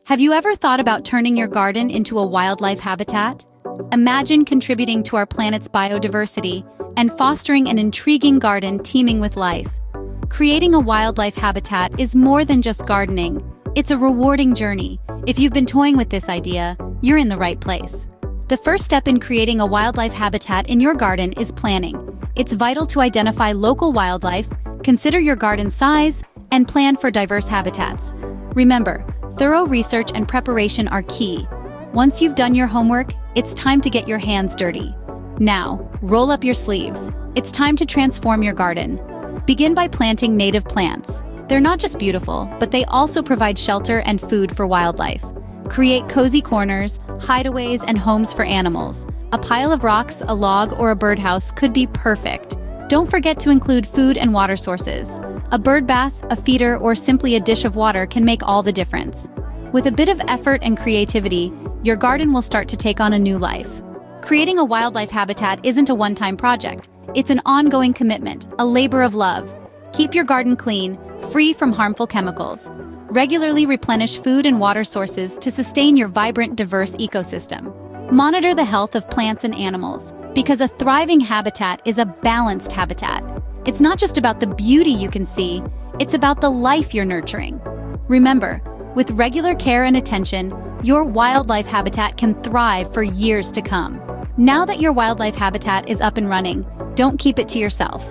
Have you ever thought about turning your garden into a wildlife habitat? Imagine contributing to our planet's biodiversity and fostering an intriguing garden teeming with life. Creating a wildlife habitat is more than just gardening. It's a rewarding journey. If you've been toying with this idea, you're in the right place. The first step in creating a wildlife habitat in your garden is planning. It's vital to identify local wildlife, consider your garden size, and plan for diverse habitats. Remember, thorough research and preparation are key. Once you've done your homework, it's time to get your hands dirty. Now, roll up your sleeves. It's time to transform your garden. Begin by planting native plants. They're not just beautiful, but they also provide shelter and food for wildlife. Create cozy corners, hideaways, and homes for animals. A pile of rocks, a log, or a birdhouse could be perfect. Don't forget to include food and water sources. A bird bath, a feeder, or simply a dish of water can make all the difference. With a bit of effort and creativity, your garden will start to take on a new life. Creating a wildlife habitat isn't a one-time project. It's an ongoing commitment, a labor of love. Keep your garden clean, free from harmful chemicals. Regularly replenish food and water sources to sustain your vibrant, diverse ecosystem. Monitor the health of plants and animals, because a thriving habitat is a balanced habitat. It's not just about the beauty you can see, it's about the life you're nurturing. Remember, with regular care and attention, your wildlife habitat can thrive for years to come. Now that your wildlife habitat is up and running, don't keep it to yourself.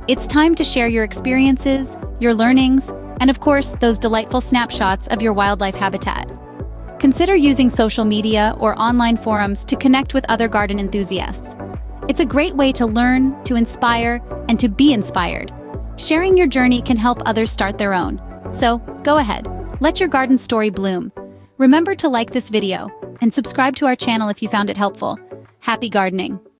It's time to share your experiences, your learnings, and of course, those delightful snapshots of your wildlife habitat. Consider using social media or online forums to connect with other garden enthusiasts. It's a great way to learn, to inspire, and to be inspired. Sharing your journey can help others start their own. So, go ahead, let your garden story bloom. Remember to like this video and subscribe to our channel if you found it helpful. Happy gardening!